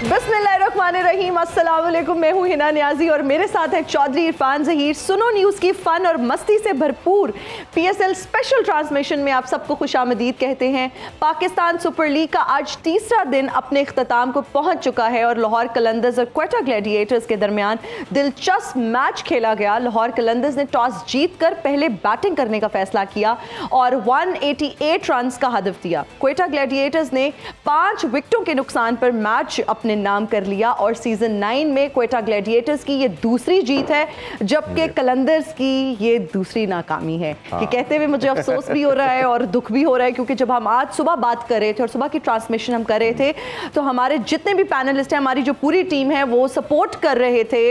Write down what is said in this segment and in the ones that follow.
बिस्मिल्लाहिर्रहमानिर्रहीम, अस्सलाम वालेकुम। मैं हूँ हिना नियाजी और मेरे साथ है चौधरी इरफान ज़हीर। सुनो न्यूज़ की फ़न और मस्ती से भरपूर PSL स्पेशल ट्रांसमिशन में आप सबको खुशामदीद कहते हैं। पाकिस्तान सुपर लीग का आज तीसरा दिन अपने इख्तिताम को पहुँच चुका है और लाहौर कलंदर्स और क्वेटा ग्लैडिएटर्स के दरमियान दिलचस्प मैच खेला गया। लाहौर कलंदर्स ने टॉस जीत कर पहले बैटिंग करने का फैसला किया और 188 रन का हदफ दिया। क्वेटा ग्लैडिएटर्स ने 5 विकेटों के नुकसान पर मैच अपने नाम कर लिया और सीजन 9 में क्वेटा ग्लैडिएटर्स की ये दूसरी जीत है, जबकि कलंदर्स की ये दूसरी नाकामी है। ये कहते हुए मुझे अफसोस भी हो रहा है और दुख भी हो रहा है, क्योंकि जब हम आज सुबह बात कर रहे थे और सुबह की ट्रांसमिशन हम कर रहे थे तो हमारे जितने भी पैनलिस्ट हैं, हमारी जो पूरी टीम है, वो सपोर्ट कर रहे थे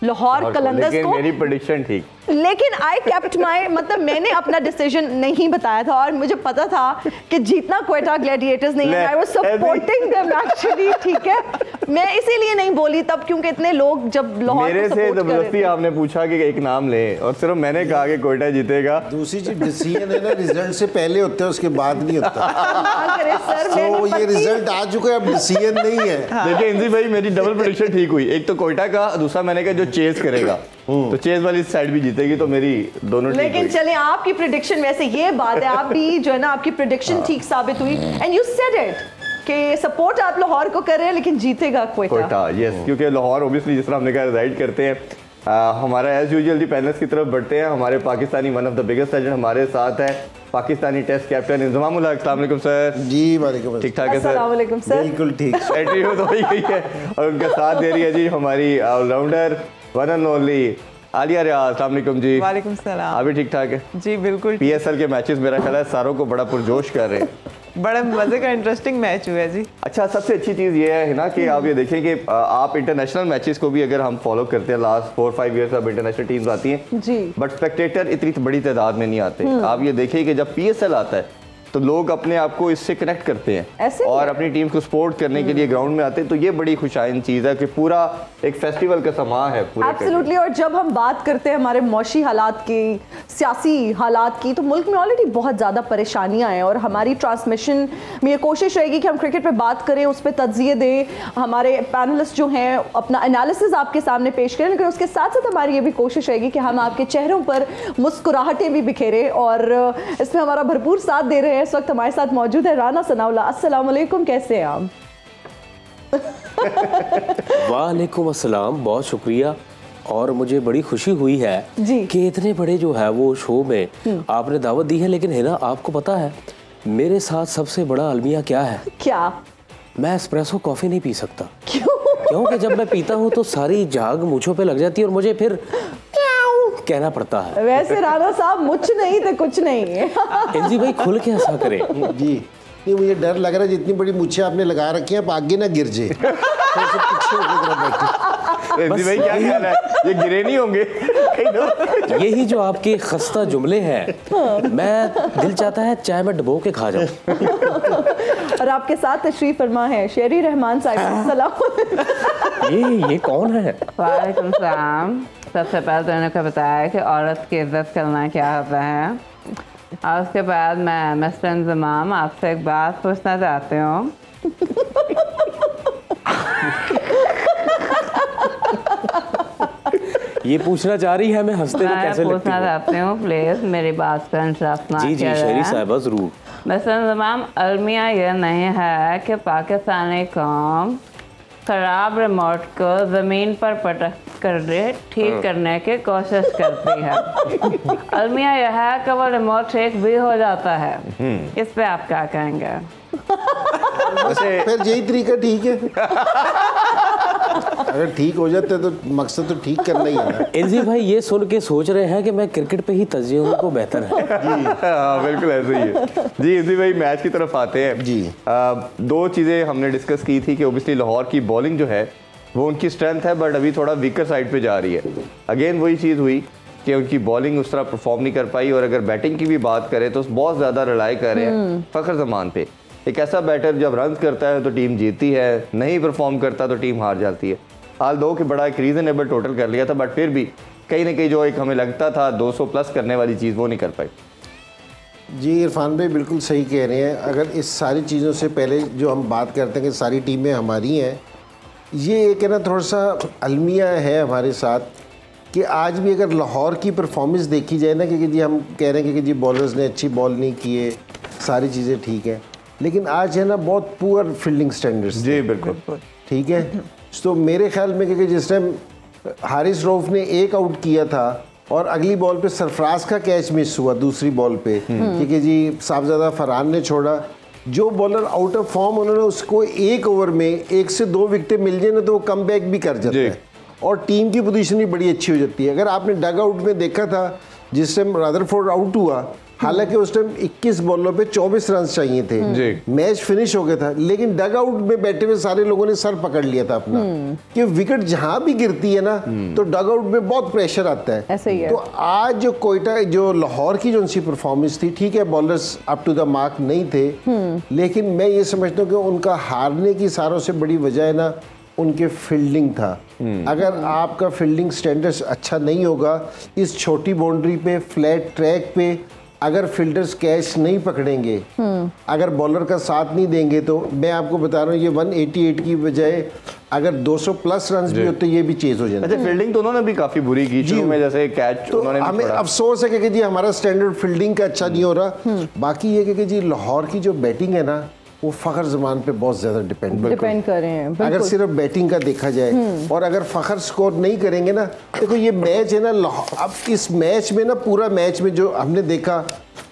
लाहौर कलंदर्स को। मेरी प्रेडिक्शन ठीक, लेकिन आई केप्ट माई, मतलब मैंने अपना डिसीजन नहीं बताया था और मुझे पता था कि जीतना क्वेटा ग्लैडिएटर्स नहीं है। I was supporting them actually, ठीक है। मैं इसीलिए नहीं बोली तब, क्योंकि इतने लोग जब लाहौर मेरे से जबरदस्ती आपने पूछा कि एक नाम ले और सिर्फ मैंने कहा कि क्वेटा जीतेगा। दूसरी चीज डिसीजन है ना, रिजल्ट से पहले होता है, उसके बाद नहीं होता। तो ये रिजल्ट आ चुका है, अब डिसीजन नहीं है। देखिए इंजी भाई, मेरी डबल प्रेडिक्शन ठीक हुई। एक तो क्वेटा का, दूसरा मैंने कहा जो चेस करेगा तो चेस वाली साइड भी जीतेगी, तो मेरी दोनों ठीक। लेकिन चले आपकी प्रेडिक्शन, वैसे ये बात है, आप भी जो है ना, आपकी प्रेडिक्शन ठीक साबित हुई एंड यू सेड इट कि सपोर्ट आप लाहौर को कर रहे हैं लेकिन जीतेगा क्वेटा। यस, क्योंकि लाहौर ऑब्वियसली जिस तरह हमने कहा रिजाइड करते हैं। हमारा एज यूजुअल दी पैनल्स की तरफ बढ़ते हैं। हमारे Pakistani one of the biggest legend हमारे साथ है, पाकिस्तानी टेस्ट कैप्टन इंजमाम उल हक। अस्सलाम वालेकुम सर। जी वालेकुम। ठीक ठाक है सर? अस्सलाम वालेकुम सर। बिल्कुल ठीक। एंट्री तो हो ही गई है और उनका साथ दे रही है जी हमारी all rounder one and only Aliya Riyaz. अस्सलाम वालेकुम जी। वालेकुम सलाम। अभी ठीक ठाक है जी बिल्कुल। PSL के मैचेस मेरा ख्याल है सारों को बड़ा पुरजोश कर रहे हैं। बड़ा मजे का इंटरेस्टिंग मैच हुआ है जी। अच्छा, सबसे अच्छी चीज़ ये है ना कि आप ये देखें कि आप इंटरनेशनल मैचेस को भी अगर हम फॉलो करते हैं, लास्ट 4-5 ईयर्स अब इंटरनेशनल टीम्स आती हैं जी, बट स्पेक्टेटर इतनी बड़ी तादाद में नहीं आते। आप ये देखिए कि जब PSL आता है तो लोग अपने आप को इससे कनेक्ट करते हैं और अपनी टीम को सपोर्ट करने के लिए ग्राउंड में आते हैं। तो ये बड़ी खुशाइन चीज़ है कि पूरा एक फेस्टिवल का समा है पूरे। एब्सोल्युटली। और जब हम बात करते हैं हमारे मौशी हालात की, सियासी हालात की, तो मुल्क में ऑलरेडी बहुत ज़्यादा परेशानियां हैं और हमारी ट्रांसमिशन में ये कोशिश रहेगी कि हम क्रिकेट पे बात करें, उस पर तज्जिए दें, हमारे पैनलिस्ट जो हैं अपना एनालिसिस आपके सामने पेश करें, लेकिन उसके साथ साथ हमारी ये भी कोशिश रहेगी कि हम आपके चेहरों पर मुस्कुराहटें भी बिखेरें और इसमें हमारा भरपूर साथ दे रहे हैं। इस वक्त हमारे साथ मौजूद है राना सनाउल्लाह। अस्सलाम वालेकुम, कैसे हैं आप? वालेकुम अस्सलाम, बहुत शुक्रिया। और मुझे बड़ी खुशी हुई है कि इतने बड़े जो है वो शो में आपने दावत दी है। लेकिन है ना, आपको पता है मेरे साथ सबसे बड़ा अलमिया क्या है? क्या? मैं एस्प्रेसो कॉफी नहीं पी सकता। क्यों? क्योंकि जब मैं पीता हूँ तो सारी झाग मूंछों पे लग जाती है और मुझे फिर कहना पड़ता है। वैसे राना साहब मुझ नहीं तो कुछ नहीं है। इंजी भाई खुल के हंसा करें जी। नहीं, मुझे डर लग रहा है जितनी बड़ी मुच्छें आपने लगा रखी हैं, आगे ना गिर जाए। भाई क्या ख्याल है, ये गिरे नहीं होंगे? यही जो आपके खस्ता जुमले हैं, मैं दिल चाहता है चाय में डुबो के खा जाऊं। और आपके साथ तशरीफ फरमा है शेरी रहमान साहब। सलाम। ये कौन है? वालेकुम सलाम। सबसे पहले तो इन्होंने बताया कि औरत की इज्जत करना क्या होता है, और उसके बाद मैं मिस्टर इंजमाम आपसे एक बात पूछना चाहती हूँ। ये पूछना चाह रही है, मैं हंसते हुए कैसे लगती हूँ? पूछना चाहती हूँ, प्लीज मेरी बात का इंसाफ ना जी शेरी साहब जरूर। मिस्टर इंजमाम, अलमिया ये नहीं है कि पाकिस्तानी कौम खराब रिमोट को ज़मीन पर पटक कर ठीक करने की कोशिश करती है। अलमिया यह है कि वो रिमोट ठीक भी हो जाता है। इस पे आप क्या कहेंगे? फिर यही तरीका ठीक है। अगर ठीक हो जाते तो मकसद तो ठीक करना ही है ना। इंजी भाई ये सुन के सोच रहे हैं कि मैं क्रिकेट पे ही तर्जीह दूं तो बेहतर है। जी हाँ, बिल्कुल ऐसे ही है जी। इंजी भाई मैच की तरफ आते हैं जी। दो चीज़ें हमने डिस्कस की थी कि ओबियसली लाहौर की बॉलिंग जो है वो उनकी स्ट्रेंथ है, बट अभी थोड़ा वीकर साइड पे जा रही है। अगेन वही चीज़ हुई कि उनकी बॉलिंग उस तरह परफॉर्म नहीं कर पाई। और अगर बैटिंग की भी बात करें तो बहुत ज़्यादा रिलाई कर रहे हैं फ़खर जमान पे। एक ऐसा बैटर जब रन करता है तो टीम जीतती है, नहीं परफॉर्म करता तो टीम हार जाती है। हाल दो कि बड़ा एक रीज़नेबल टोटल कर लिया था, बट फिर भी कहीं ना कहीं जो एक हमें लगता था 200 प्लस करने वाली चीज़ वो नहीं कर पाई। जी इरफान भाई बिल्कुल सही कह रहे हैं। अगर इस सारी चीज़ों से पहले जो हम बात करते हैं कि सारी टीमें हमारी हैं, ये एक है ना थोड़ा सा अलमिया है हमारे साथ कि आज भी अगर लाहौर की परफॉर्मेंस देखी जाए ना कि जी हम कह रहे हैं कि जी बॉलर्स ने अच्छी बॉल नहीं किए, सारी चीज़ें ठीक है, लेकिन आज है ना बहुत पुअर फील्डिंग स्टैंडर्ड्स। जी बिल्कुल ठीक है। तो मेरे ख्याल में कि जिस टाइम हारिस रऊफ ने एक आउट किया था और अगली बॉल पे सरफराज का कैच मिस हुआ दूसरी बॉल पे, क्योंकि जी साहबजादा फरहान ने छोड़ा, जो बॉलर आउट ऑफ फॉर्म उन्होंने उसको एक ओवर में 1 से 2 विकेटें मिल जाए ना तो वो कम बैक भी कर जाता है और टीम की पोजीशन भी बड़ी अच्छी हो जाती है। अगर आपने डग आउट में देखा था जिस टाइम रदरफोर्ड आउट हुआ, हालांकि उस टाइम 21 बॉलों पे 24 रन चाहिए थे, मैच फिनिश हो गया था, लेकिन डग आउट में बैठे हुए सारे लोगों ने सर पकड़ लिया था अपना कि विकेट जहां भी गिरती है ना तो डग आउट में बहुत प्रेशर आता है। ऐसे ही है। तो आज जो कोयटा जो लाहौर की जो उनकी परफॉर्मेंस थी, ठीक है bowlers up to the mark नहीं थे, लेकिन मैं ये समझता हूँ कि उनका हारने की सारों से बड़ी वजह है ना उनके फील्डिंग था। अगर आपका फील्डिंग स्टैंडर्ड्स अच्छा नहीं होगा, इस छोटी बाउंड्री पे फ्लैट ट्रैक पे अगर फील्डर्स कैच नहीं पकड़ेंगे, अगर बॉलर का साथ नहीं देंगे, तो मैं आपको बता रहा हूँ ये 188 की बजाय अगर 200 प्लस रन भी होते ये भी चेज हो जाते। अच्छा फील्डिंग तो उन्होंने भी काफी बुरी की शुरू में, जैसे कैच तो उन्होंने हमें अफसोस है कि जी हमारा स्टैंडर्ड फील्डिंग का अच्छा नहीं हो रहा। बाकी ये कि जी लाहौर की जो बैटिंग है ना वो फ़खर जमान पे बहुत ज़्यादा डिपेंड कर रहे हैं। अगर सिर्फ बैटिंग का देखा जाए और अगर फ़खर स्कोर नहीं करेंगे ना, देखो ये मैच है ना, अब इस मैच में ना पूरा मैच में जो हमने देखा,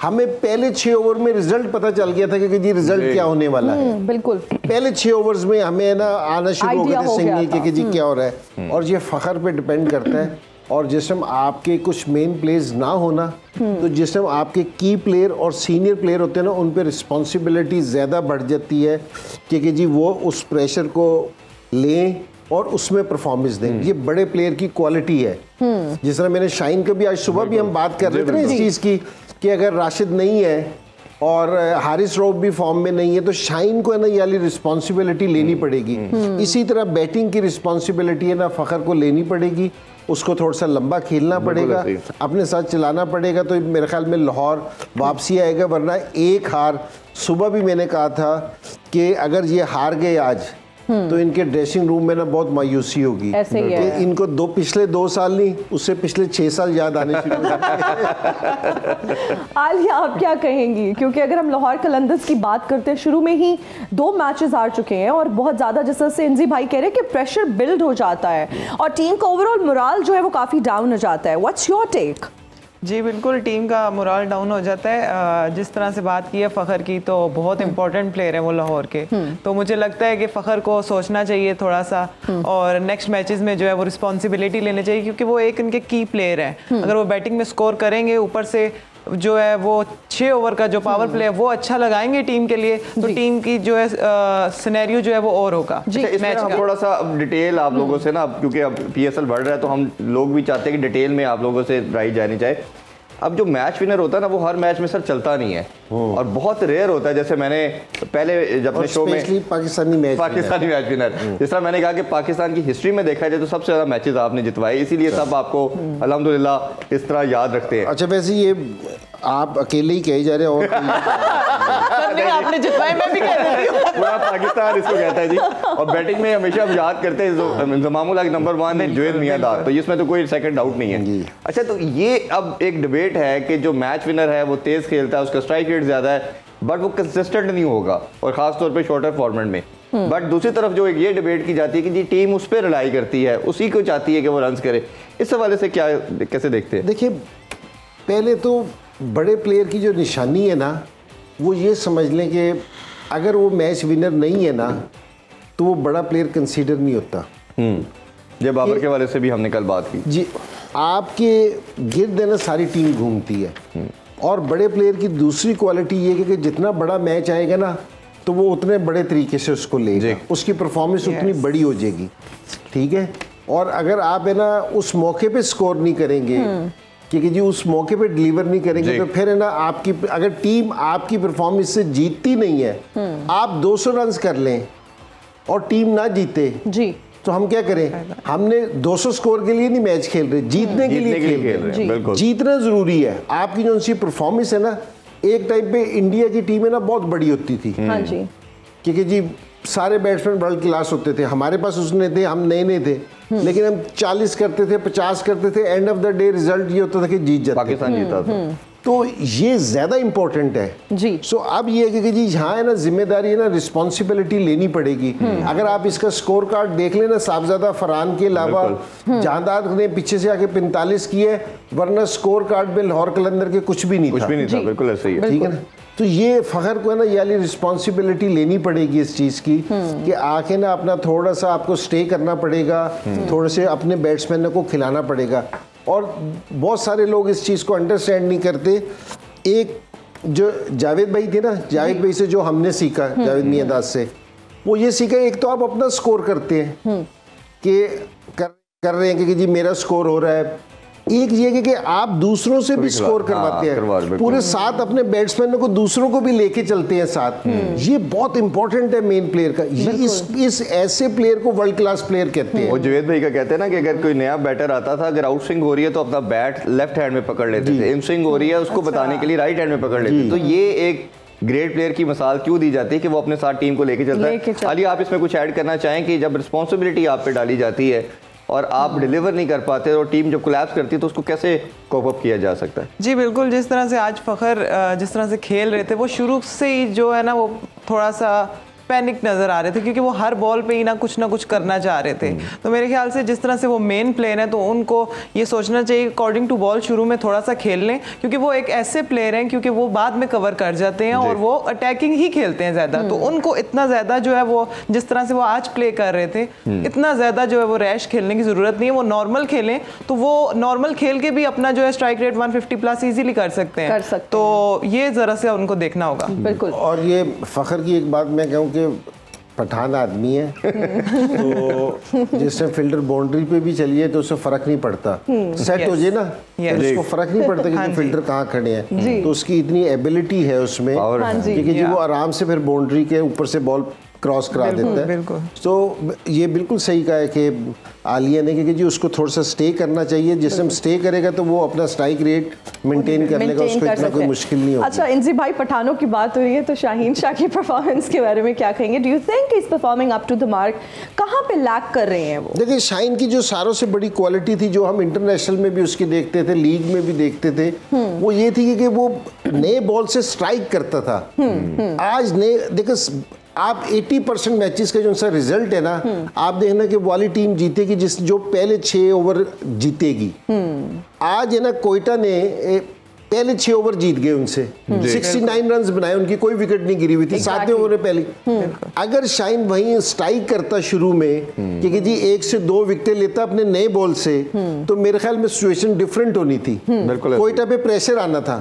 हमें पहले 6 ओवर में रिजल्ट पता चल गया था कि जी रिजल्ट क्या होने वाला है। बिल्कुल पहले 6 ओवर्स में हमें ना आना शुरू हो गए थे सिग्नल कि जी क्या हो रहा है, और ये फ़खर पे डिपेंड करता है। और जिस टाइम आपके कुछ मेन प्लेयर्स ना होना, तो जिस टाइम आपके की प्लेयर और सीनियर प्लेयर होते हैं ना उन पे रिस्पॉन्सिबिलिटी ज़्यादा बढ़ जाती है कि जी वो उस प्रेशर को लें और उसमें परफॉर्मेंस दें। ये बड़े प्लेयर की क्वालिटी है। जिस तरह मैंने शाहीन का भी आज सुबह भी हम बात कर रहे थे ना इस चीज़ की कि अगर राशिद नहीं है और हारिस रऊफ भी फॉर्म में नहीं है तो शाहीन को है ना ये वाली रिस्पॉन्सिबिलिटी लेनी पड़ेगी। इसी तरह बैटिंग की रिस्पॉन्सिबिलिटी है ना फ़खर को लेनी पड़ेगी, उसको थोड़ा सा लंबा खेलना पड़ेगा, अपने साथ चलाना पड़ेगा, तो मेरे ख्याल में लाहौर वापसी आएगा। वरना एक हार, सुबह भी मैंने कहा था कि अगर ये हार गए आज तो इनके ड्रेसिंग रूम में ना बहुत मायूसी होगी ऐसे ही है। कि इनको पिछले 2 साल नहीं, उससे पिछले 6 साल याद आने शुरू हो गए। आलिया आप क्या कहेंगी, क्योंकि अगर हम लाहौर कलंदर्स की बात करते हैं, शुरू में ही 2 मैचेस हार चुके हैं और बहुत ज़्यादा, जैसा से इंजी भाई कह रहे हैं कि प्रेशर बिल्ड हो जाता है और टीम का ओवरऑल मोराल जो है वो काफ़ी डाउन हो जाता है। What's your take? जी बिल्कुल, टीम का मोराल डाउन हो जाता है। जिस तरह से बात की है फ़खर की, तो बहुत इंपॉर्टेंट प्लेयर है वो लाहौर के, तो मुझे लगता है कि फ़खर को सोचना चाहिए थोड़ा सा और नेक्स्ट मैचेस में जो है वो रिस्पॉन्सिबिलिटी लेनी चाहिए, क्योंकि वो एक उनके की प्लेयर है। अगर वो बैटिंग में स्कोर करेंगे, ऊपर से जो है वो 6 ओवर का जो पावर प्ले है वो अच्छा लगाएंगे टीम के लिए, तो टीम की जो है सिनेरियो जो है वो और होगा। इसमें हम थोड़ा सा डिटेल आप लोगों से ना, क्योंकि अब PSL बढ़ रहा है तो हम लोग भी चाहते हैं कि डिटेल में आप लोगों से राय जानी चाहिए। अब जो मैच विनर होता है ना वो हर मैच में सर चलता नहीं है और बहुत रेयर होता है। जैसे मैंने पहले जब अपने शो में पाकिस्तानी मैच विनर, जिस तरह मैंने कहा कि पाकिस्तान की हिस्ट्री में देखा जाए तो सबसे ज्यादा मैचेस आपने जितवाए, इसीलिए सब आपको अल्हम्दुलिल्लाह इस तरह याद रखते हैं। अच्छा वैसे ये आप अकेले ही कहे जा रहे हैं और नहीं, आपने जितवाए, मैं भी कह रही हूं। पूरा पाकिस्तान इसको कहता है जी। और बैटिंग में हमेशा हम याद करते हैं इंतजामुल हक नंबर 1 जुएद मियांदाद, तो इसमें तो कोई सेकंड डाउट नहीं है। अच्छा तो ये अब एक डिबेट है कि जो मैच विनर है वो तेज खेलता है, उसका स्ट्राइक रेट ज्यादा है, बट वो कंसिस्टेंट नहीं होगा और खासतौर पर शॉर्टर फॉर्मेट में। बट दूसरी तरफ जो एक ये डिबेट की जाती है कि जी टीम उस पर रिलाई करती है, उसी को चाहती है कि वो रन करे। इस हवाले से क्या कैसे देखते हैं? देखिए पहले तो बड़े प्लेयर की जो निशानी है ना वो ये समझ लें कि अगर वो मैच विनर नहीं है ना तो वो बड़ा प्लेयर कंसीडर नहीं होता। जब बाबर के वाले से भी हमने कल बात की जी, आपके गिर्द है ना सारी टीम घूमती है और बड़े प्लेयर की दूसरी क्वालिटी ये है कि जितना बड़ा मैच आएगा ना तो वो उतने बड़े तरीके से उसको लेगा, उसकी परफॉर्मेंस उतनी बड़ी हो जाएगी। ठीक है, और अगर आप है ना उस मौके पे स्कोर नहीं करेंगे क्योंकि जी उस मौके पे डिलीवर नहीं करेंगे तो फिर है ना आपकी अगर टीम आपकी परफॉर्मेंस से जीतती नहीं है, आप 200 रन कर लें और टीम ना जीते जी तो हम क्या करें? हमने 200 स्कोर के लिए नहीं मैच खेल रहे, जीतने के लिए खेल रहे हैं। जीतना जरूरी है। आपकी जो सी परफॉर्मेंस है ना एक टाइम पे इंडिया की टीमें ना बहुत बड़ी होती थी। हाँ जी, क्योंकि जी सारे बैट्समैन वर्ल्ड क्लास होते थे, हमारे पास उसने थे, हम नए नए थे, लेकिन हम 40 करते थे, 50 करते थे, end of the day result ये होता था कि जीत जाते, पाकिस्तान जीता था। तो ये ज्यादा इंपॉर्टेंट है जी। सो अब ये है कि जी यहाँ है ना, जिम्मेदारी है ना, रिस्पॉन्सिबिलिटी लेनी पड़ेगी। अगर आप इसका स्कोर कार्ड देख लेना, साहबजादा फरहान के अलावा जहांदाद ने पीछे से आके 45 किए, वरना स्कोर कार्ड में लाहौर कलंदर के कुछ भी नहीं था। बिल्कुल ऐसे ही है। ठीक है ना, तो ये फखर को है ना, ये वाली रिस्पॉन्सिबिलिटी लेनी पड़ेगी इस चीज़ की कि आके ना अपना थोड़ा सा आपको स्टे करना पड़ेगा, थोड़े से अपने बैट्समैन को खिलाना पड़ेगा। और बहुत सारे लोग इस चीज़ को अंडरस्टैंड नहीं करते। एक जो जावेद भाई थे ना, जावेद भाई से जो हमने सीखा, जावेद मियांदाद से, वो ये सीखा, एक तो आप अपना स्कोर करते हैं कि कर रहे हैं कि जी मेरा स्कोर हो रहा है, एक ये कि आप दूसरों से भी स्कोर करवाते हैं, पूरे साथ अपने बैट्समैनों को दूसरों को भी लेके चलते हैं साथ। ये बहुत इंपॉर्टेंट है मेन प्लेयर का। ये इस ऐसे प्लेयर को वर्ल्ड क्लास प्लेयर कहते हैं। वो जुवेद भाई का कहते हैं ना कि अगर कोई नया बैटर आता था, अगर आउट स्विंग हो रही है तो अपना बैट लेफ्ट हैंड में पकड़ लेते थे, इन स्विंग हो रही है उसको बताने के लिए राइट हैंड में पकड़ लेते। तो ये एक ग्रेट प्लेयर की मिसाल क्यों दी जाती है कि वो अपने साथ टीम को लेके चलता है। अली, आप इसमें कुछ ऐड करना चाहें कि जब रिस्पॉन्सिबिलिटी आप पे डाली जाती है और आप डिलीवर नहीं कर पाते और टीम जब कोलैप्स करती है तो उसको कैसे कोप अप किया जा सकता है? जी बिल्कुल, जिस तरह से आज फखर जिस तरह से खेल रहे थे, वो शुरू से ही जो है ना वो थोड़ा सा पैनिक नज़र आ रहे थे, क्योंकि वो हर बॉल पे ही ना कुछ करना चाह रहे थे। तो मेरे ख्याल से जिस तरह से वो मेन प्लेयर हैं, तो उनको ये सोचना चाहिए अकॉर्डिंग टू बॉल शुरू में थोड़ा सा खेल लें, क्योंकि वो एक ऐसे प्लेयर हैं क्योंकि वो बाद में कवर कर जाते हैं और वो अटैकिंग ही खेलते हैं ज़्यादा। तो उनको इतना ज़्यादा जो है वो जिस तरह से वो आज प्ले कर रहे थे, इतना ज़्यादा जो है वो रैश खेलने की ज़रूरत नहीं है। वो नॉर्मल खेलें तो वो नॉर्मल खेल के भी अपना जो है स्ट्राइक रेट 150 प्लस ईजिली कर सकते हैं। तो ये ज़रा से उनको देखना होगा। बिल्कुल। और ये फखर की एक बात मैं कहूँ कि पठान आदमी है तो जिससे फील्डर बाउंड्री पे भी चलिए तो उससे फर्क नहीं पड़ता, सेट हो जाए ना तो उसको फर्क नहीं पड़ता कि फील्डर कहाँ खड़े हैं। तो उसकी इतनी एबिलिटी है उसमें क्योंकि जी वो आराम से फिर बाउंड्री के ऊपर से बॉल क्रॉस करा देता है। तो ये बिल्कुल सही कहा है कि आलिया ने, क्योंकि जी उसको थोड़ा सा स्टे करना चाहिए। जिसम स्टे करेगा तो वो अपना स्ट्राइक रेट मेंटेन करने का उसको इतना कोई मुश्किल नहीं होगा। अच्छा इंजी भाई, पठानों की बात हो रही है तो शाहीन शाह की परफॉर्मेंस के बारे में क्या कहेंगे? Do you think is performing up to the mark? कहाँ पे लैक कर रहे हैं वो? देखिए, शाहीन की जो सारों से बड़ी क्वालिटी थी, जो हम इंटरनेशनल में भी उसकी देखते थे, लीग में भी देखते थे, वो ये थी कि वो नए बॉल से स्ट्राइक करता था। आज नए देखो, आप 80% मैचेस का जो उनका रिजल्ट है ना, आप देखना कि वाली टीम जीतेगी जो पहले 6 ओवर जीतेगी। आज है ना, कोयटा ने पहले 6 ओवर जीत गए उनसे, 69 रन बनाए, उनकी कोई विकेट नहीं गिरी हुई थी 7वें ओवर में पहले। अगर शाहीन वहीं स्ट्राइक करता शुरू में कि जी 1 से 2 विकेटें लेता अपने नए बॉल से, तो मेरे ख्याल में सिचुएशन डिफरेंट होनी थी। कोयटा पे प्रेशर आना था।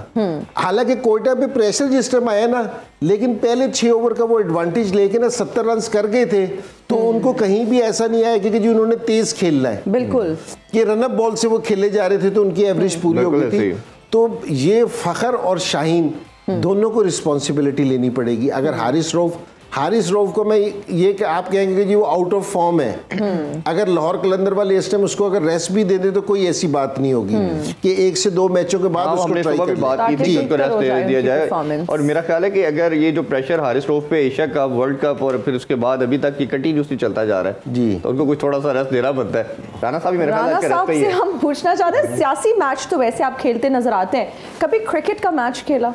हालांकि कोयटा पे प्रेशर जिस टाइम आया ना, लेकिन पहले 6 ओवर का वो एडवांटेज लेके ना 70 रन कर गए थे, तो उनको कहीं भी ऐसा नहीं आया कि जी उन्होंने तेज खेलना है। बिल्कुल, ये रनअप बॉल से वो खेले जा रहे थे तो उनकी एवरेज पूरी हो गई थी। तो ये फखर और शाहीन दोनों को रिस्पॉन्सिबिलिटी लेनी पड़ेगी। अगर हारिस रऊफ को मैं ये कि आप कहेंगे कि जी वो आउट ऑफ फॉर्म है, अगर लाहौर कलंदर वाले इस टाइम उसको अगर रेस्ट भी दे दे तो कोई ऐसी बात नहीं होगी कि 1 से 2 मैचों के बाद उसको ट्राई कर बात की थी उनको रेस्ट दे दिया जाए। और मेरा ख्याल है कि अगर ये जो प्रेशर हारिस रऊफ पे एशिया कप, वर्ल्ड कप और फिर उसके बाद अभी तक की कंटिन्यूसली चलता जा रहा है जी, तो उनको कुछ थोड़ा सा रेस्ट देना बनता है। राना साहब मेरे ख्याल से हम पूछना चाहते हैं, सियासी मैच तो वैसे आप खेलते नजर आते हैं, कभी क्रिकेट का मैच खेला?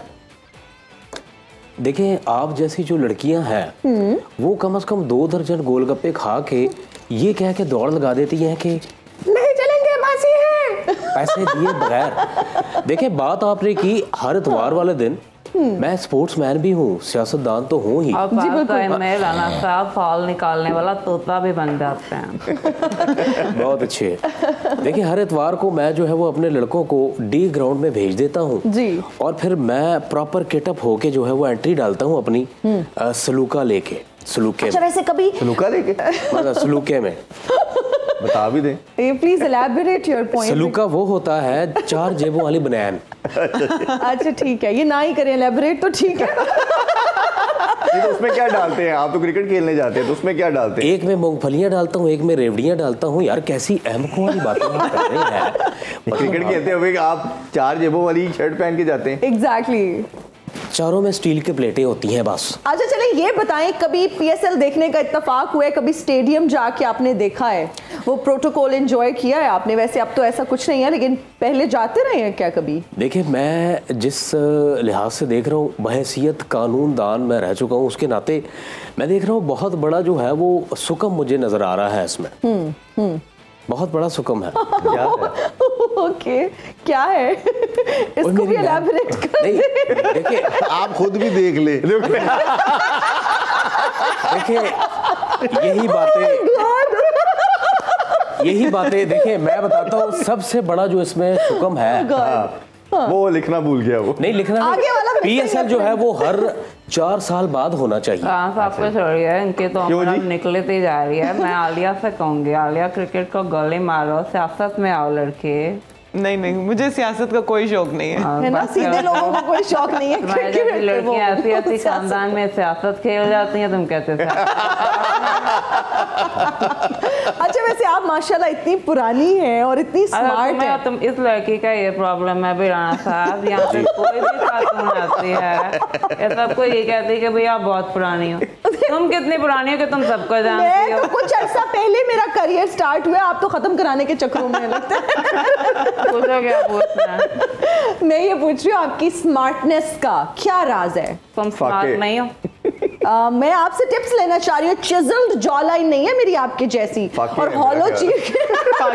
देखें, आप जैसी जो लड़कियां हैं वो कम से कम 2 दर्जन गोलगप्पे खा के ये कह के दौड़ लगा देती हैं कि नहीं चलेंगे, बासी है, पैसे दिए बगैर। देखें, बात आपने की हर इतवार वाले दिन, मैं स्पोर्ट्समैन भी हूँ, सियासतदान तो हूँ ही। अब में राना साहब फॉल निकालने वाला तोता भी बन जाते हैं। बहुत अच्छे। देखिए, हर इतवार को मैं जो है वो अपने लड़कों को डी ग्राउंड में भेज देता हूँ और फिर मैं प्रॉपर किटअप होके जो है वो एंट्री डालता हूँ अपनी सलूका लेके। सलूके अच्छा, वैसे कभी सलूका लेके मतलब सलूके में बता भी दें, please elaborate your point. Saluka वो होता है 4 जेबों वाली बनैन। अच्छा ठीक है, ये ना ही करें एलैबोरेट तो ठीक है। तो उसमें क्या डालते हैं? आप तो क्रिकेट खेलने जाते हैं तो उसमें क्या डालते हैं? एक में मूंगफलियां डालता हूँ, एक में रेवड़ियां डालता हूँ। यार कैसी अहमकों वाली बातें कर रहे हैं। क्रिकेट खेलते हुए आप 4 जेबों वाली शर्ट पहन के जाते हैं? एग्जैक्टली। चारों में स्टील की प्लेटें होती हैं बस। अच्छा चलें ये बताएं, कभी पीएसएल देखने का इत्तेफाक हुआ है, कभी स्टेडियम जाके आपने देखा है, वो प्रोटोकॉल एंजॉय किया है आपने? वैसे अब तो ऐसा कुछ नहीं है, लेकिन पहले जाते रहे हैं क्या कभी? देखिए मैं जिस लिहाज से देख रहा हूँ, बहैसियत कानूनदान मैं रह चुका हूँ, उसके नाते मैं देख रहा हूँ बहुत बड़ा जो है वो सुकम मुझे नजर आ रहा है इसमें। बहुत बड़ा सुकम है। क्या है? ओके, क्या है? इसको भी एलैबोरेट कर नहीं, देखिए आप खुद भी देख ले। देखिए यही बातें देखिए मैं बताता हूँ, सबसे बड़ा जो इसमें सुकम है वो लिखना भूल गया, वो नहीं लिखना। आगे वाला पीएसएल जो है वो हर 4 साल बाद होना चाहिए। आपको छोड़िए, इनके तो क्यों जी? निकलती जा रही है। मैं आलिया से कहूंगी, आलिया क्रिकेट को गोली मारो, सियासत में आओ लड़के। नहीं, मुझे सियासत का कोई शौक नहीं है ना, सीधे लोगों को कोई शौक नहीं है। लड़कियां ऐसी खानदान में सियासत खेल जाती हैं, तुम कहते थे। अच्छा वैसे आप माशाल्लाह इतनी पुरानी हैं और इतनी स्मार्ट हैं। तुम इस लड़की का ये प्रॉब्लम है भी राणा साहब, यहाँ पे कोई भी खातून आती है ये सबको ये कहती है कि भैया आप बहुत पुरानी हो। तुम कितनी पुरानी हो कि तुम सबको जानती हो? तो कुछ अर्सा पहले मेरा करियर स्टार्ट हुआ, आप तो खत्म कराने के चक्रों में लगता है। पूछो क्या पूछना है। मैं ये पूछ रही हूँ आपकी स्मार्टनेस का क्या राज है? तुम स्मार्ट नहीं हो। मैं आपसे टिप्स लेना चाह रही हूँ। चिजल्ड जॉ लाइन नहीं है मेरी आपके जैसी, और हॉलो चीक। तो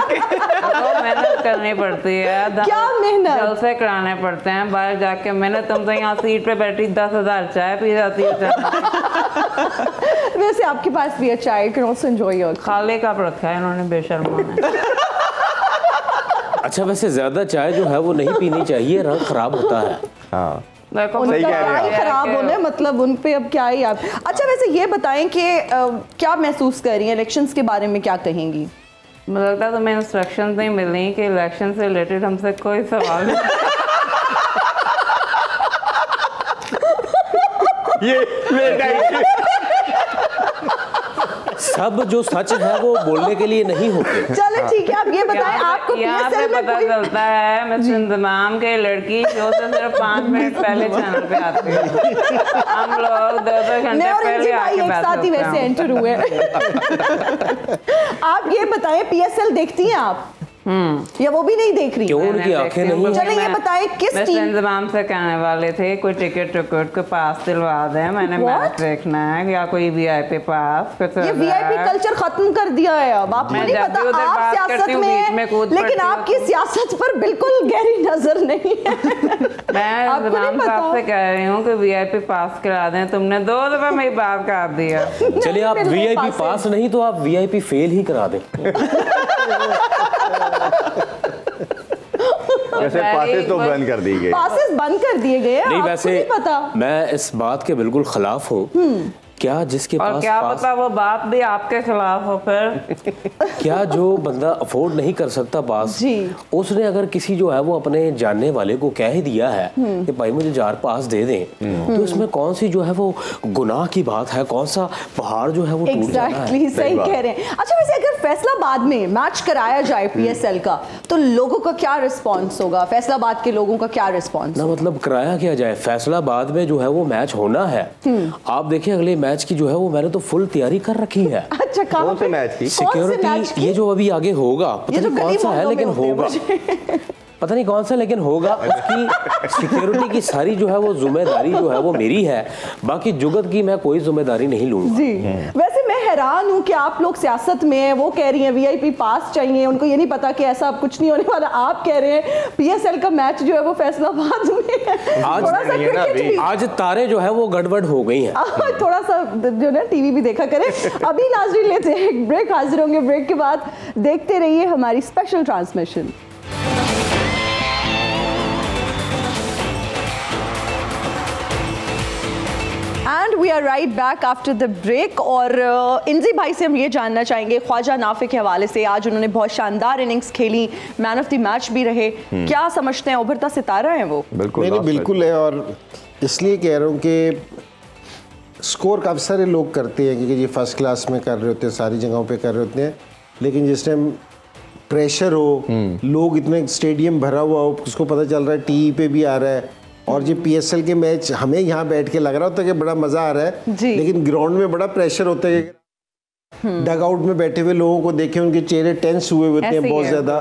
मेहनत करनी पड़ती है। क्या मेहनत? जलसे कराने पड़ते हैं बाहर जाके। मैंने तुम तो यहाँ सीट पे बैठी 10,000 चाय पी जाती है। वैसे आपके पास भी है चाय, कैन आल्सो एंजॉय योर। खाली कप रखा है इन्होंने बेशर्मों ने। अच्छा वैसे ज्यादा चाय जो है वो नहीं पीनी चाहिए, रंग खराब होता है। हाँ उनका चाय खराब होने मतलब उन पे अब क्या ही आप। अच्छा वैसे ये बताएं कि क्या महसूस कर रही हैं, इलेक्शंस के बारे में क्या कहेंगी? मुझे लगता है तुम्हें इंस्ट्रक्शंस नहीं मिल रही कि इलेक्शन से रिलेटेड हमसे कोई सवाल नहीं। ये सब जो सच है वो बोलने के लिए नहीं होते। चलो ठीक है, आप ये बताएं आपको यहाँ पे पता चलता है मिस्टर इंतजाम के लड़की शो से सिर्फ 5 मिनट पहले चैनल पे आती है। हम लोग 2-2 घंटे पहले आके साथ ही वैसे एंटर हुए। आप ये बताएं पीएसएल देखती हैं आप या वो भी नहीं देख रही? क्यों उनकी आंखें नहीं? चलो ये बताएं किस टीम? इंतजाम से कहने वाले थे कोई टिकट के पास दिलवा दें, मैंने मैच देखना है, या कोई वीआईपी पास। ये वीआईपी कल्चर खत्म कर दिया है अब। आपको नहीं पता, आप सियासत में लेकिन आपकी सियासत पर बिल्कुल गहरी नजर नहीं है। मैं इंतजाम साहब से कह रही हूँ कि वीआईपी पास करा दें। तुमने 2 दफा मेरी बात कर दिया। चलिए आप वीआईपी पास नहीं तो आप वीआईपी फेल ही करा दें। वैसे पासेस तो बंद कर दिए गए। पासेस बंद कर दिए गए। नहीं वैसे नहीं पता। मैं इस बात के बिल्कुल खिलाफ हूँ। क्या जिसके और पास क्या पता वो बात भी आपके खिलाफ हो फिर। क्या जो बंदा अफोर्ड नहीं कर सकता पास, उसने अगर किसी जो है वो अपने जानने वाले को कह ही दिया है कि भाई मुझे 4 पास दे दें, तो इसमें कौन सी जो है वो गुनाह की बात है, कौन सा पहाड़ जो है वो टूट जाना है। सही कह रहे हैं। अच्छा वैसे अगर फैसलाबाद में मैच कराया जाए पीएसएल का, तो लोगों का क्या रिस्पॉन्स होगा? फैसलाबाद के लोगों का क्या रिस्पॉन्स? ना मतलब कराया क्या जाए, फैसलाबाद में जो है वो मैच होना है। आप देखिए अगले मैच की जो है वो मैंने तो फुल तैयारी कर रखी है। अच्छा कौन से मैच की? सिक्योरिटी ये जो अभी आगे होगा, पता नहीं कौन सा है लेकिन होगा, पता नहीं कौन सा लेकिन होगा। उसकी सिक्योरिटी की सारी जो है वो जिम्मेदारी जो है वो मेरी है, बाकी जुगत की मैं कोई जिम्मेदारी नहीं लूंगा। जी वैसे मैं हैरान हूँ कि आप लोग सियासत में हैं, वो कह रही हैं वीआईपी पास चाहिए, उनको ये नहीं पता कि ऐसा अब कुछ नहीं होने वाला। आप कह रहे हैं पीएसएल का मैच जो है वो फैसलाबाद में है। आज तारे जो है वो गड़बड़ हो गई हैं। थोड़ा सा जो ना टीवी भी देखा करें। अभी नाज़रीन लेते हैं एक ब्रेक, हाजिर होंगे ब्रेक के बाद। देखते रहिए हमारी special transmission. And we are right back after the break. और इंजी भाई से हम ये जानना चाहेंगे ख्वाजा नाफे के हवाले से। आज उन्होंने बहुत शानदार इनिंग्स खेली, मैन ऑफ द मैच भी रहे। क्या समझते हैं, उभरता सितारा है वो? बिल्कुल है। और इसलिए कह रहा हूँ कि स्कोर काफ़ी सारे लोग करते हैं क्योंकि ये फर्स्ट क्लास में कर रहे होते हैं, सारी जगहों पे कर रहे होते हैं, लेकिन जिस टाइम प्रेशर हो, लोग इतने स्टेडियम भरा हुआ हो, उसको पता चल रहा है टीवी पे भी आ रहा है, और ये PSL के मैच हमें यहाँ बैठ के लग रहा होता है कि बड़ा मजा आ रहा है, लेकिन ग्राउंड में बड़ा प्रेशर होता है। डग आउट में बैठे हुए लोगों को देखे, उनके चेहरे टेंस हुए होते हैं बहुत ज्यादा।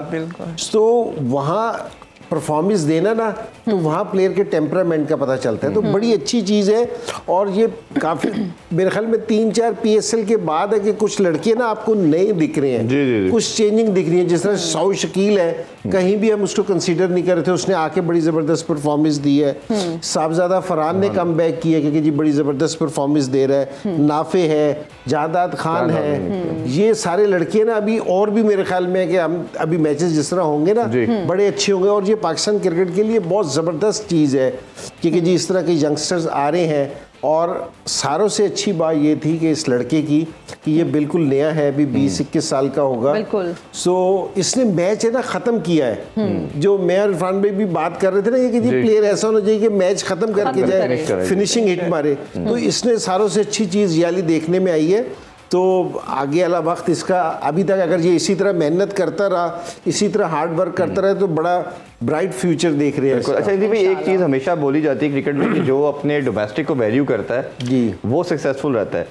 तो वहाँ परफॉर्मेंस देना ना, तो वहाँ प्लेयर के टेम्परामेंट का पता चलता है। तो बड़ी अच्छी चीज़ है। और ये काफ़ी मेरे ख्याल में 3-4 PSL के बाद है कि कुछ लड़के ना आपको नए दिख रहे हैं, जी। कुछ चेंजिंग दिख रही है। जिस तरह सऊद शकील है, कहीं भी हम उसको कंसीडर नहीं कर रहे थे, उसने आके बड़ी ज़बरदस्त परफॉर्मेंस दी है। साहबजादा फरहान ने कम बैक किया क्योंकि जी बड़ी ज़बरदस्त परफॉर्मेंस दे रहा है। नाफे है, जादाद खान है, ये सारे लड़के ना अभी और भी मेरे ख्याल में है कि हम अभी मैचेस जिस तरह होंगे ना बड़े अच्छे होंगे। और ये पाकिस्तान क्रिकेट के लिए बहुत ज़बरदस्त चीज़ है क्योंकि जी इस तरह के यंगस्टर्स आ रहे हैं। और सारों से अच्छी बात ये थी कि इस लड़के की कि ये बिल्कुल नया है, अभी 20-21 साल का होगा। सो इसने मैच है ना ख़त्म किया है। जो मैं और इरफान भाई भी बात कर रहे थे ना कि जी प्लेयर ऐसा होना चाहिए कि मैच ख़त्म करके जाए, फिनिशिंग हिट मारे। तो इसने सारों से अच्छी चीज़ याली देखने में आई है। तो आगे वाला वक्त इसका अभी तक अगर ये इसी तरह मेहनत करता रहा, इसी तरह हार्ड वर्क करता रहा, तो बड़ा ब्राइट फ्यूचर देख रहे हैं। अच्छा इंदी भाई, एक चीज़ हमेशा बोली जाती है क्रिकेट में कि जो अपने डोमेस्टिक को वैल्यू करता है जी वो सक्सेसफुल रहता है।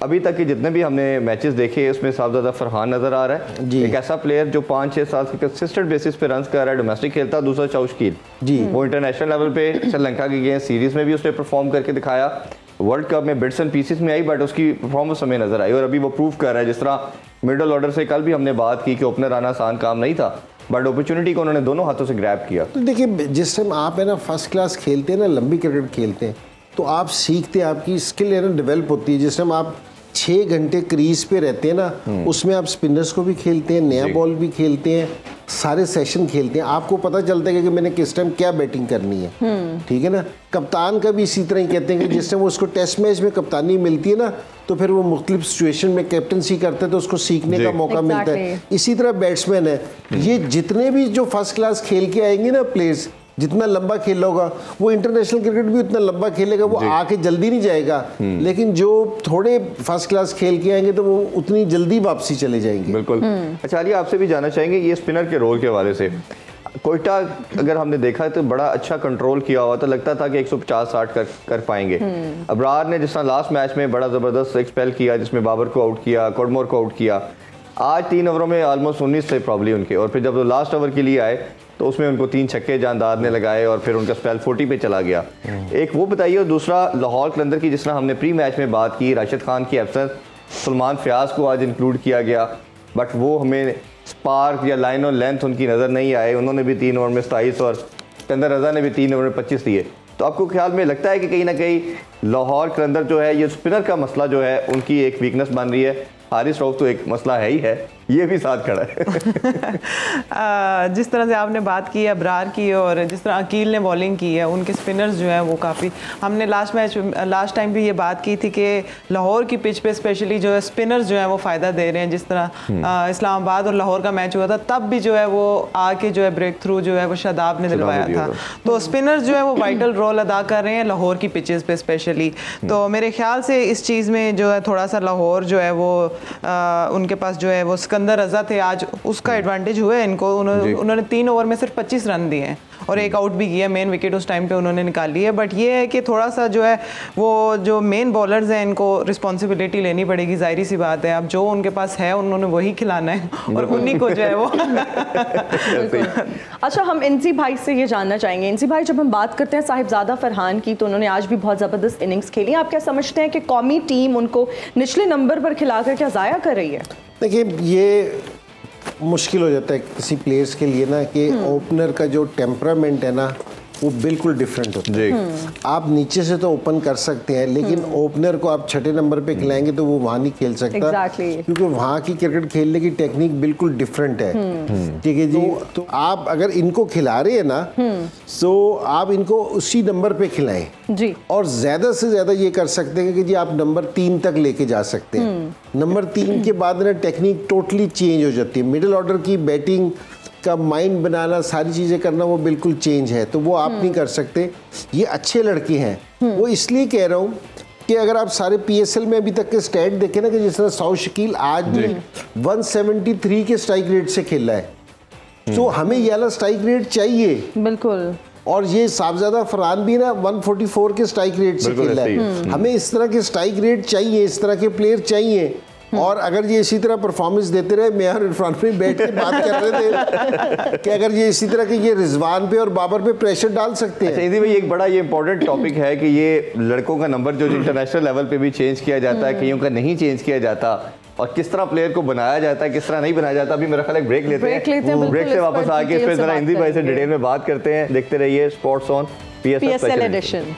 अभी तक के जितने भी हमने मैचेस देखे उसमें साहबजादा फरहान नजर आ रहा है जी, एक ऐसा प्लेयर जो 5-6 साल से कंसिस्टेंट बेसिस पे रन कर रहा है, डोमेस्टिक खेलता है। दूसरा सऊद शकील जी, वो इंटरनेशनल लेवल पे श्रीलंका की गेम सीरीज में भी उसने परफॉर्म करके दिखाया, वर्ल्ड कप में बिट्स एंड पीसेस में आई, बट उसकी परफॉर्मेंस हमें नजर आई और अभी वो प्रूव कर रहा है। जिस तरह मिडल ऑर्डर से कल भी हमने बात की कि ओपनर आना आसान काम नहीं था, बट अपॉर्चुनिटी को उन्होंने दोनों हाथों से ग्रैब किया। तो देखिए जिस टाइम आप है ना फर्स्ट क्लास खेलते हैं ना, लंबी क्रिकेट खेलते हैं, तो आप सीखते हैं, आपकी स्किल है ना डेवलप होती है। जिस टाइम आप 6 घंटे क्रीज पे रहते हैं ना, उसमें आप स्पिनर्स को भी खेलते हैं, नया बॉल भी खेलते हैं, सारे सेशन खेलते हैं, आपको पता चलता है कि मैंने किस टाइम क्या बैटिंग करनी है। ठीक है ना। कप्तान का भी इसी तरह ही कहते हैं कि जिस टाइम वो उसको टेस्ट मैच में कप्तानी मिलती है ना, तो फिर वो मुख्तलिफ सिचुएशन में कैप्टनसी करते हैं, तो उसको सीखने का मौका मिलता है। इसी तरह बैट्समैन है, ये जितने भी जो फर्स्ट क्लास खेल के आएंगे ना प्लेयर्स, जितना लंबा खेल होगा वो इंटरनेशनल क्रिकेट भी उतना लंबा खेलेगा। वो आके जल्दी नहीं जाएगा, लेकिन जो थोड़े फर्स्ट क्लास खेल के आएंगे तो वो उतनी जल्दी वापसी चले जाएंगे। बिल्कुल। अच्छा अली, आपसे भी जानना चाहेंगे ये स्पिनर के रोल के हवाले से। कोयटा अगर हमने देखा तो बड़ा अच्छा कंट्रोल किया हुआ था, लगता था कि 150-60 कर पाएंगे। अबरार ने जिस तरह लास्ट मैच में बड़ा ज़बरदस्त एक्सपेल किया, जिसमें बाबर को आउट किया, कोडमोर को आउट किया। आज 3 ओवरों में ऑलमोस्ट 19 थे प्रॉब्ली उनके, और फिर जब वो लास्ट ओवर के लिए आए तो उसमें उनको 3 छक्के जानदार ने लगाए और फिर उनका स्पेल 40 पे चला गया। एक वो बताइए, और दूसरा लाहौर कलंदर की जिस तरह हमने प्री मैच में बात की, राशिद खान की एब्सेंस, सलमान फयाज को आज इंक्लूड किया गया, बट वो हमें स्पार्क या लाइन और लेंथ उनकी नज़र नहीं आए। उन्होंने भी 3 ओवर में 27 और सिकंदर रजा ने भी 3 ओवर में 25 दिए। तो आपको ख्याल में लगता है कि कहीं ना कहीं लाहौर कलंदर जो है ये स्पिनर का मसला जो है उनकी एक वीकनेस बन रही है? हारिस रऊफ तो एक मसला है ही है, ये भी साथ खड़ा है। जिस तरह से आपने बात की है अबरार की और जिस तरह अकील ने बॉलिंग की है, उनके स्पिनर्स जो हैं वो काफ़ी, हमने लास्ट टाइम भी ये बात की थी कि लाहौर की पिच पे स्पेशली जो है स्पिनर्स जो है वो फ़ायदा दे रहे हैं। जिस तरह इस्लामाबाद और लाहौर का मैच हुआ था तब भी जो है वो आके जो है ब्रेक थ्रू जो है वो शादाब ने दिलवाया था। तो स्पिनर्स जो है वो वाइटल रोल अदा कर रहे हैं लाहौर की पिचेस पे स्पेशली। तो मेरे ख्याल से इस चीज़ में जो है थोड़ा सा लाहौर जो है वो उनके पास जो है वो सिकंदर रजा थे, आज उसका एडवांटेज हुआ है इनको। उन्होंने 3 ओवर में सिर्फ 25 रन दिए हैं और एक आउट भी किया, मेन विकेट उस टाइम पे उन्होंने निकाली है। बट ये है कि थोड़ा सा जो है वो जो मेन बॉलर्स हैं इनको रिस्पॉन्सिबिलिटी लेनी पड़ेगी, जाहिर सी बात है। अब जो उनके पास है उन्होंने वही खिलाना है और उन्हीं को जो है वो अच्छा, हम इंसी भाई से ये जानना चाहेंगे। इंसी भाई, जब हम बात करते हैं साहिबजादा फरहान की, तो उन्होंने आज भी बहुत ज़बरदस्त इनिंग्स खेली। आप क्या समझते हैं कि कौमी टीम उनको निचले नंबर पर खिलाकर क्या ज़ाया कर रही है? देखिए ये मुश्किल हो जाता है किसी प्लेयर्स के लिए ना कि ओपनर का जो टेम्परामेंट है ना वो बिल्कुल डिफरेंट होता है। आप नीचे से तो ओपन कर सकते हैं, लेकिन ओपनर को आप 6 नंबर पे खिलाएंगे तो वो वहाँ नहीं खेल सकता। क्योंकि वहाँ की क्रिकेट खेलने की टेक्निक बिल्कुल डिफरेंट है। ठीक है जी। तो आप अगर इनको खिला रहे हैं ना, तो आप इनको उसी नंबर पे खिलाएं जी, और ज़्यादा से ज़्यादा ये कर सकते हैं कि जी आप नंबर 3 तक लेके जा सकते हैं। नंबर 3 के बाद ना टेक्निक टोटली चेंज हो जाती है। मिडिल ऑर्डर की बैटिंग का माइंड बनाना, सारी चीज़ें करना वो बिल्कुल चेंज है, तो वो आप नहीं कर सकते। ये अच्छे लड़के हैं, वो इसलिए कह रहा हूँ कि अगर आप सारे PSL में अभी तक के स्टैट देखें ना, कि जिस तरह सऊद शकील आज भी 173 के स्ट्राइक रेट से खेल रहा है, तो हमें ये वाला स्ट्राइक रेट चाहिए। बिल्कुल। और ये साहबजादा फरहान भी ना 144 के स्ट्राइक रेट से खेल रहा है। हमें इस तरह के स्ट्राइक रेट चाहिए, इस तरह के प्लेयर चाहिए। और अगर ये इसी तरह परफॉर्मेंस देते रहे, मैं और इरफान में बैठ के बात कर रहे थे कि अगर ये इसी तरह के ये रिजवान पे और बाबर पे प्रेशर डाल सकते हैं। अच्छा, भाई एक बड़ा ये इंपॉर्टेंट टॉपिक है कि ये लड़कों का नंबर जो इंटरनेशनल लेवल पे भी चेंज किया जाता है, कईयों का नहीं चेंज किया जाता, और किस तरह प्लेयर को बनाया जाता है, किस तरह नहीं बनाया जाता। अभी मेरा ख्याल है ब्रेक लेते हैं, ब्रेक से वापस आके इस पे जरा हिंदी भाई से डिटेल में बात करते हैं। देखते रहिए sports on PSL edition.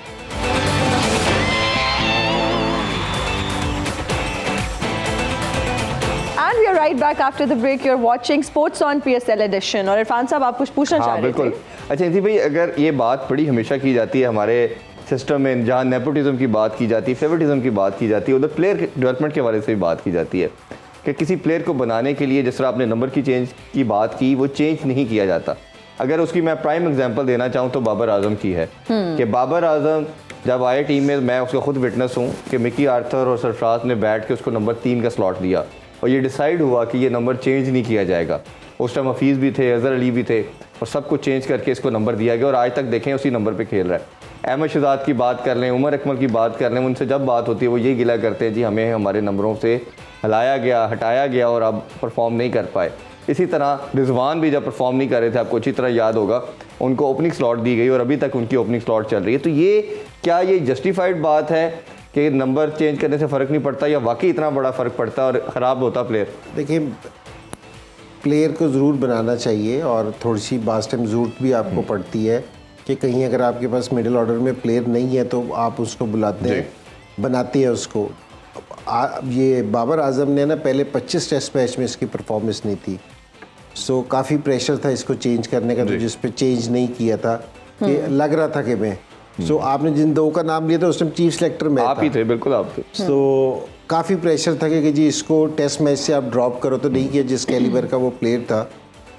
And we are right back after the break. You're watching Sports on PSL Edition. और इरफान साहब आप कुछ पूछना चाह रहे थे? अच्छा इंदी भाई, अगर ये बात बड़ी हमेशा की जाती है हमारे सिस्टम में, जहाँ नेपोटिज्म की बात की जाती है, फेवरेटिज्म की बात की जाती है, उधर प्लेयर डेवलपमेंट के हवाले से भी बात की जाती है कि किसी प्लेयर को बनाने के लिए जिस तरह आपने नंबर की चेंज की बात की, वो चेंज नहीं किया जाता। अगर उसकी मैं प्राइम एग्जांपल देना चाहूँ तो बाबर आजम की है कि बाबर आजम जब आए टीम में, मैं उसका खुद विटनेस हूँ कि मिकी आर्थर और सरफराज ने बैठ के उसको नंबर 3 का स्लॉट दिया और ये डिसाइड हुआ कि ये नंबर चेंज नहीं किया जाएगा। उस टाइम हफीज़ भी थे, अजहर अली भी थे, और सब कुछ चेंज करके इसको नंबर दिया गया और आज तक देखें उसी नंबर पे खेल रहा है। अहमद शहजाद की बात कर लें, उमर अकमल की बात कर लें, उनसे जब बात होती है वो ये गिला करते हैं जी हमें हमारे नंबरों से हिलाया गया, हटाया गया और अब परफॉर्म नहीं कर पाए। इसी तरह रिजवान भी जब परफॉर्म नहीं कर रहे थे, आपको अच्छी तरह याद होगा, उनको ओपनिंग स्लॉट दी गई और अभी तक उनकी ओपनिंग स्लॉट चल रही है। तो ये क्या ये जस्टिफाइड बात है कि नंबर चेंज करने से फ़र्क नहीं पड़ता, या वाकई इतना बड़ा फ़र्क पड़ता है और ख़राब होता प्लेयर? देखिए, प्लेयर को ज़रूर बनाना चाहिए और थोड़ी सी बास टाइम ज़रूरत भी आपको पड़ती है कि कहीं अगर आपके पास मिडिल ऑर्डर में प्लेयर नहीं है तो आप उसको बुलाते हैं, बनाते हैं उसको। ये बाबर आजम ने ना पहले 25 टेस्ट मैच में इसकी परफॉर्मेंस नहीं थी, सो काफ़ी प्रेशर था इसको चेंज करने का, तो जिस पे चेंज नहीं किया था कि लग रहा था कि मैं आपने जिन दो का नाम लिया था उस टाइम चीफ सेलेक्टर में आप ही थे, बिल्कुल आप थे। तो काफ़ी प्रेशर था कि जी इसको टेस्ट मैच से आप ड्रॉप करो, तो नहीं किया जिस कैलिबर का वो प्लेयर था।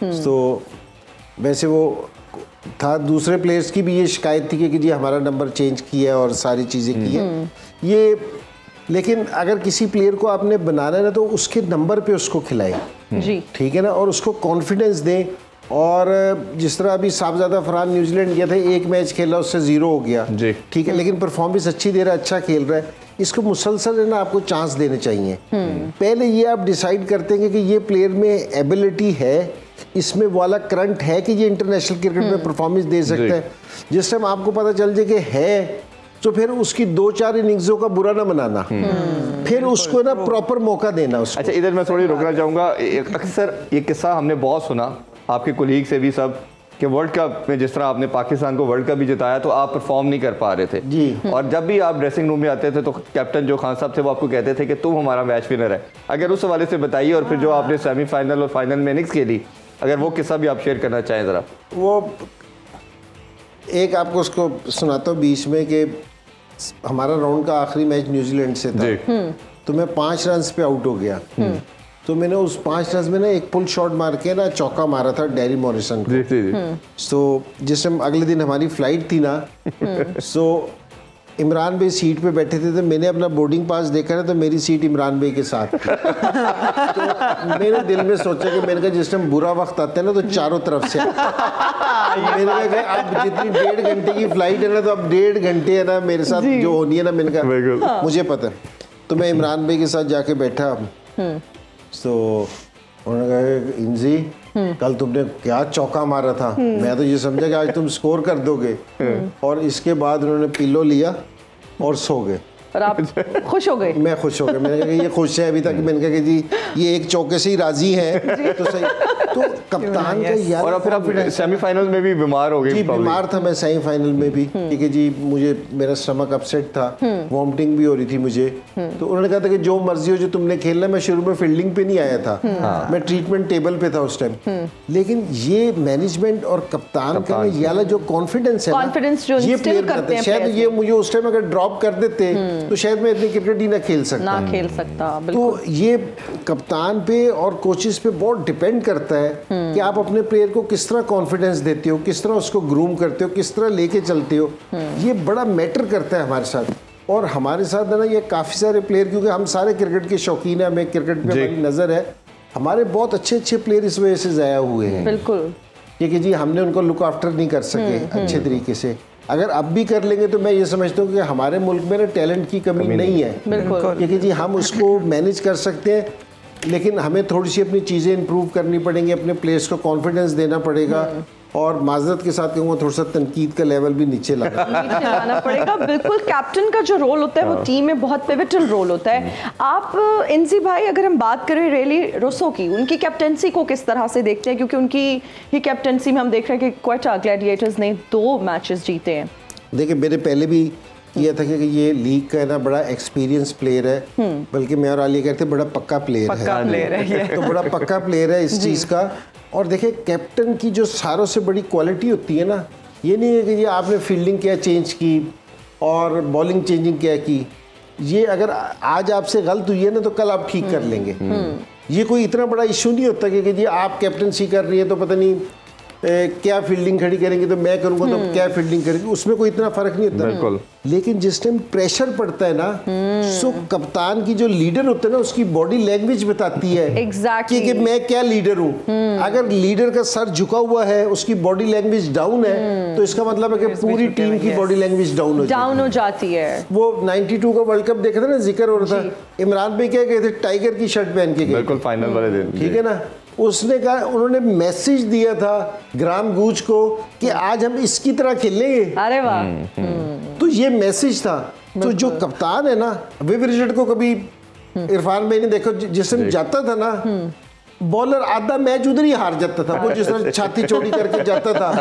तो वैसे वो था, दूसरे प्लेयर्स की भी ये शिकायत थी कि जी हमारा नंबर चेंज किया और सारी चीज़ें की है ये। लेकिन अगर किसी प्लेयर को आपने बनाना है ना तो उसके नंबर पे उसको खिलाएं जी, ठीक है ना, और उसको कॉन्फिडेंस दें। और जिस तरह अभी साहबजादा फरहान न्यूजीलैंड गया था, एक मैच खेला उससे 0 हो गया जी, ठीक है, लेकिन परफॉर्मेंस अच्छी दे रहा है, अच्छा खेल रहा है। इसको मुसलसल है ना आपको चांस देने चाहिए। पहले ये आप डिसाइड करते हैं कि ये प्लेयर में एबिलिटी है, इसमें वाला करंट है कि ये इंटरनेशनल क्रिकेट में परफॉर्मेंस दे सकता है। जिस टाइम आपको पता चल जाए कि है, तो फिर उसकी 2-4 इनिंग्सों का बुरा ना बनाना, फिर उसको ना प्रॉपर मौका देना उसको। अच्छा, इधर मैं थोड़ी रुकना चाहूँगा। अक्सर ये किस्सा हमने बहुत सुना आपके कोलीग से भी सब कि वर्ल्ड कप में जिस तरह आपने पाकिस्तान को वर्ल्ड कप भी जिताया तो आप परफॉर्म नहीं कर पा रहे थे जी, और जब भी आप ड्रेसिंग रूम में आते थे तो कैप्टन जो खान साहब थे वो आपको कहते थे कि तुम हमारा मैच विनर है। अगर उस हवाले से बताइए, और फिर जो आपने सेमीफाइनल और फाइनल में इनिंग्स खेली, अगर वो किस्सा भी आप शेयर करना चाहें ज़रा। वो एक आपको उसको सुनाता हूँ बीच में कि हमारा राउंड का आखिरी मैच न्यूजीलैंड से था, तो मैं 5 रन पे आउट हो गया। तो मैंने उस 5 रन में ना एक पुल शॉट मार के ना चौका मारा था डैरी मॉरिसन को। सो जिस टाइम अगले दिन हमारी फ्लाइट थी ना, सो इमरान भाई सीट पे बैठे थे, तो मैंने अपना बोर्डिंग पास देखा ना तो मेरी सीट इमरान भाई के साथ थी। तो मैंने दिल में सोचा कि मैंने कहा जिस टाइम बुरा वक्त आता है ना तो चारों तरफ से मैंने कहा अब जितनी 1.5 घंटे की फ्लाइट है ना, तो अब 1.5 घंटे है ना मेरे साथ जो होनी है ना, मैंने कहा मुझे पता है। तो मैं इमरान भाई के साथ जाके बैठा, तो उन्होंने कहा इंजी कल तुमने क्या चौका मारा था, मैं तो ये समझा कि आज तुम स्कोर कर दोगे। और इसके बाद उन्होंने पिलो लिया और सो गए। और आप खुश हो गए? मैं खुश हो गया, मैंने कहा ये खुश है अभी तक। मैंने कहा कि जी ये एक चौके से ही राजी है तो सही। तो कप्तान का यार, और फिर आप सेमीफाइनल में भी बीमार हो गए? जी बीमार था मैं सेमीफाइनल में भी, क्योंकि जी मुझे मेरा स्टमक अपसेट था, वॉमिटिंग भी हो रही थी मुझे। तो उन्होंने कहा था कि जो मर्जी हो, जो तुमने खेलना। मैं शुरू में फील्डिंग पे नहीं आया था, मैं ट्रीटमेंट टेबल पे था उस टाइम। लेकिन ये मैनेजमेंट और कप्तान का ये वाला जो कॉन्फिडेंस है, ये प्लेयर करते हैं। शायद ये मुझे उस टाइम अगर ड्रॉप कर देते तो शायद मैं इतनी क्रिकेट ही ना खेल सकता। तो ये कप्तान पे और कोचेस पे बहुत डिपेंड करता है कि आप अपने प्लेयर को किस तरह कॉन्फिडेंस देते हो, किस तरह उसको ग्रूम करते हो, किस तरह लेके चलते हो। ये बड़ा मैटर करता है हमारे साथ। और हमारे साथ है ना ये काफ़ी सारे प्लेयर, क्योंकि हम सारे क्रिकेट के शौकीन हैं, हमें क्रिकेट पे हमारी नज़र है, हमारे बहुत अच्छे प्लेयर इस वजह से ज़ाया हुए हैं। बिल्कुल। कि जी हमने उनको लुक आफ्टर नहीं कर सके अच्छे तरीके से। अगर अब भी कर लेंगे तो मैं ये समझता हूँ कि हमारे मुल्क में ना टैलेंट की कमी नहीं है, क्योंकि जी हम उसको मैनेज कर सकते हैं, लेकिन हमें थोड़ी सी अपनी चीज़ें इंप्रूव करनी पड़ेंगी, अपने प्लेयर्स को कॉन्फिडेंस देना पड़ेगा, और माजरत के साथ कहूँगा थोड़ा सा तनकीद का लेवल भी नीचे लाना पड़ेगा। बिल्कुल, कैप्टन का जो रोल होता है वो टीम में बहुत पिवटल रोल होता है। आप इंजी भाई, अगर हम बात करें रेली रोसो की, उनकी कैप्टनसी को किस तरह से देखते हैं, क्योंकि उनकी ही कैप्टनसी में हम देख रहे हैं कि क्वेटा ग्लैडिएटर्स ने 2 मैचेस जीते हैं। देखिए, मेरे पहले भी किया था कि ये लीग का है ना बड़ा एक्सपीरियंस प्लेयर है, बल्कि मैं और आलिया कहते हैं बड़ा पक्का प्लेयर है, तो बड़ा पक्का प्लेयर है इस चीज़ का। और देखिए, कैप्टन की जो सारों से बड़ी क्वालिटी होती है ना, ये नहीं है कि ये आपने फील्डिंग क्या चेंज की और बॉलिंग चेंजिंग क्या की, ये अगर आज आपसे गलत हुई है ना तो कल आप ठीक कर लेंगे। ये कोई इतना बड़ा इशू नहीं होता कि जी आप कैप्टनसी कर रही है तो पता नहीं क्या फील्डिंग खड़ी करेंगे तो मैं करूंगा तो क्या फील्डिंग करेंगे, उसमें कोई इतना फर्क नहीं होता। बिल्कुल। लेकिन जिस टाइम प्रेशर पड़ता है ना, सो कप्तान की जो लीडर होता है ना, उसकी बॉडी लैंग्वेज बताती है कि मैं क्या लीडर हूँ। अगर लीडर का सर झुका हुआ है, उसकी बॉडी लैंग्वेज डाउन है, तो इसका मतलब है कि पूरी टीम की बॉडी लैंग्वेज डाउन हो जाती है। वो 92 का वर्ल्ड कप देखा था ना, जिक्र हो रहा था, इमरान भाई क्या कहते थे, टाइगर की शर्ट पहन के गए, बिल्कुल फाइनल वाले दिन, ठीक है ना। उसने कहा, उन्होंने मैसेज दिया था ग्राम गूज को कि आज हम इसकी तरह खेलेंगे। अरे वाह। तो ये मैसेज था। तो जो कप्तान है ना, विव रिचर्ड को कभी इरफान भाई ने देखो जिस दिन जाता था ना, बॉलर आधा मैच उधर ही हार जाता था, वो जिस तरह छाती चौड़ी करके जाता था।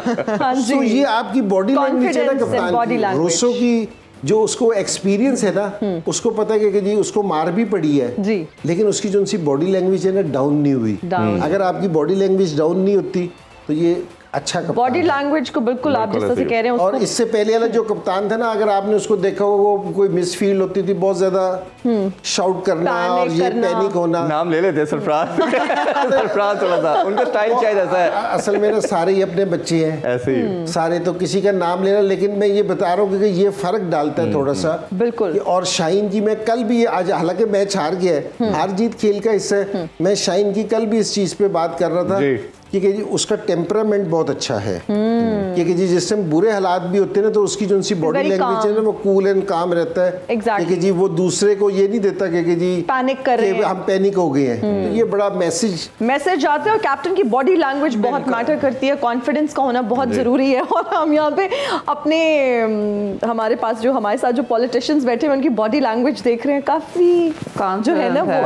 तो ये आपकी बॉडी लैंग्वेज है ना कप्तान। रोसो की जो उसको एक्सपीरियंस है ना, उसको पता है कि जी उसको मार भी पड़ी है जी, लेकिन उसकी जो उनकी बॉडी लैंग्वेज है ना डाउन नहीं हुई। अगर आपकी बॉडी लैंग्वेज डाउन नहीं होती तो ये अच्छा बॉडी लैंग्वेज को बिल्कुल आप जिस तरह से कह रहे हैं। और इससे पहले वाला जो कप्तान था ना, अगर आपने उसको देखा हो, वो कोई मिसफील्ड होती थी, बहुत ज्यादा शाउट करना और ये पैनिक होना। नाम ले लेते सरफराज सरफराज थोड़ा सा उनका स्टाइल शायद ऐसा है। असल में ना सारे ही अपने बच्चे हैं ऐसे ही सारे, तो किसी का नाम लेना, लेकिन मैं ये बता रहा हूँ कि ये फर्क डालता है थोड़ा सा बिल्कुल। और शाहीन की मैं कल भी, आज हालांकि मैच हार गया है, हार जीत खेल का हिस्सा है, मैं शाहीन की कल भी इस चीज पे बात कर रहा था कि जी उसका टेम्परामेंट बहुत अच्छा है, क्योंकि जी जिस टाइम बुरे हालात भी होते हैं ना, तो उसकी जो उनकी बॉडी लैंग्वेज है ना, वो कूल एंड काम रहता है। क्योंकि जी वो दूसरे को ये नहीं देता कि जी पैनिक कर रहे हैं, हम पैनिक हो गए हैं। तो ये बड़ा मैसेज आता है। और कैप्टन की बॉडी लैंग्वेज बहुत मैटर करती है, कॉन्फिडेंस का होना बहुत जरूरी है। और हम यहाँ पे अपने हमारे पास जो हमारे साथ जो पॉलिटिशियंस बैठे हैं, उनकी बॉडी लैंग्वेज देख रहे हैं, काफी जो है ना वो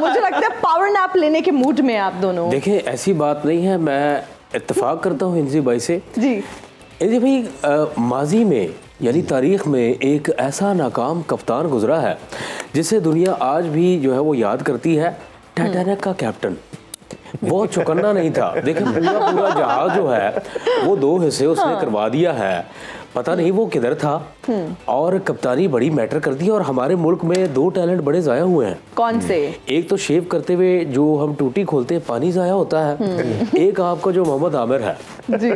मुझे लगता है पावर नैप लेने के मूड में आप दोनों। देखिए, ऐसी बात नहीं है, मैं इत्तेफाक करता हूँ इंजी भाई से जी। इंजी भाई, माजी में यानी तारीख में एक ऐसा नाकाम कप्तान गुजरा है जिसे दुनिया आज भी जो है वो याद करती है, टाइटैनिक का कैप्टन। वो चौकन्ना नहीं था। देखिए, पूरा जहाज जो है वो 2 हिस्से उसने करवा दिया है, पता नहीं वो किधर था। और कप्तानी बड़ी मैटर करती है। और हमारे मुल्क में 2 टैलेंट बड़े ज़ाया हुए हैं। कौन से? एक तो शेव करते हुए जो हम टूटी खोलते हैं पानी ज़ाया होता है, एक आपका जो मोहम्मद आमिर है जी।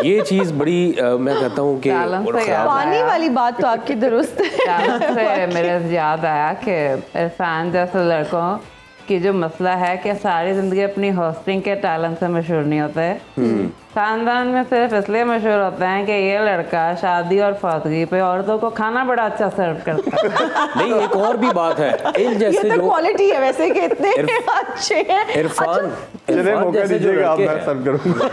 ये चीज़ बड़ी मैं कहता हूँ कि पानी वाली बात तो आपकी दुरुस्त है। मेरे याद आया कि इरफान जैसे लड़कों कि जो मसला है कि सारी जिंदगी अपनी होस्टिंग के टैलेंट से मशहूर नहीं होते, खानदान में सिर्फ इसलिए मशहूर होते हैं कि ये लड़का शादी और फौतगी पे औरतों को खाना बड़ा अच्छा सर्व करता है। नहीं, एक और भी बात है, इन जैसे ये तो क्वालिटी है वैसे कि इतने अच्छे हैं। इरफान जैसे जो आप मैं सर्व करूंगा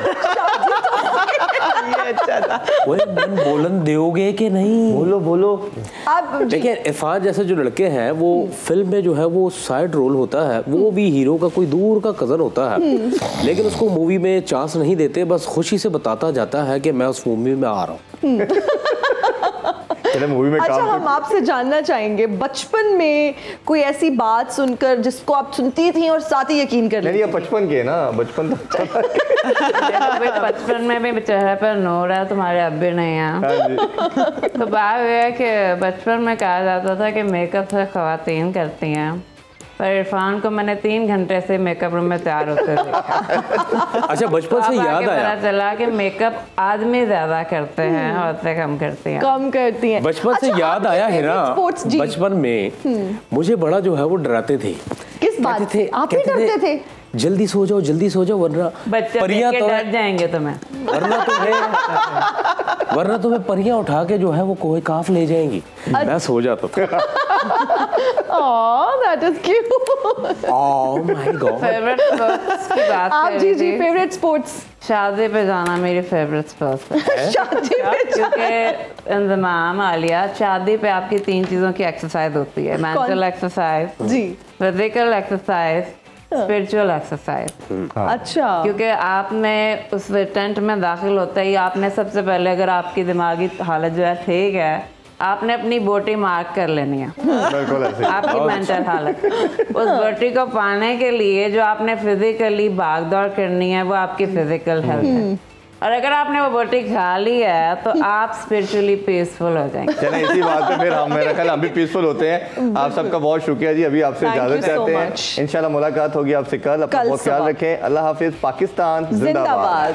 ये अच्छा था। वो मन बोलन दोगे कि नहीं? बोलो आप। देखिए, इरफान जैसे जो लड़के हैं, वो फिल्म में जो है वो साइड रोल होता है, वो भी हीरो का कोई दूर का कजन होता है, लेकिन उसको मूवी में चांस नहीं देते, बस खुशी से बताता जाता है कि मैं उस मूवी में आ रहा हूँ। मूवी में अच्छा, काम हम आपसे जानना चाहेंगे, बचपन में कोई ऐसी बात सुनकर जिसको आप सुनती थी और साथ ही यकीन कर लेती? नहीं, बचपन के ना, बचपन तो बचपन में भी चेहरे पर नूर है, तुम्हारे अब भी नहीं है। तो बात यह है कि बचपन में कहा जाता था कि मेकअप से ख्वातीन करती हैं, पर इरफान को मैंने 3 घंटे से मेकअप रूम में तैयार होते देखा। अच्छा, बचपन से याद आया, पता चला कि मेकअप आदमी ज्यादा करते हैं, औरतें कम करती हैं। बचपन से याद आया है ना, बचपन में मुझे बड़ा जो है वो डराते थे किस बात थे? आप ही डरते थे? जल्दी सो जाओ वरना बच्चे परियां देख के डर जाएंगे तुम्हें। वरना तुम्हें परियां उठा के जो है वो कोई काफ ले जाएंगी। मैं सो जाता था। Oh, that is cute. Oh my God. Favourite sports की बात आप कर जी रही थी। Favourite sports. शादी पे जाना मेरी फेवरेट स्पोर्ट्स है। शादी पे क्योंकि इंतजाम आलिया, शादी पे आपकी 3 चीज़ों की एक्सरसाइज होती है। मेंटल एक्सरसाइज जी, फिजिकल एक्सरसाइज, स्पिरिचुअल एक्सरसाइज। अच्छा, क्योंकि आपने उस टेंट में दाखिल होते ही आपने सबसे पहले, अगर आपकी दिमागी हालत जो है ठीक है, आपने अपनी बोटी मार्क कर लेनी है। बिल्कुल ऐसे। आपकी मेंटल हालत, उस बोटी को पाने के लिए जो आपने फिजिकली भाग दौड़ करनी है वो आपकी फिजिकल हेल्थ है, और अगर आपने वो बोटी खा ली है तो आप स्पिरिचुअली पीसफुल हो जाएंगे। चलें इसी बात पे फिर मेरा ख्याल हम भी पीसफुल होते हैं। आप सबका बहुत शुक्रिया जी, अभी आपसे इजाजत चाहते हैं। इंशाल्लाह मुलाकात होगी आपसे कल। अपना बहुत ख्याल रखें। अल्लाह हाफिज। पाकिस्तान जिंदाबाद।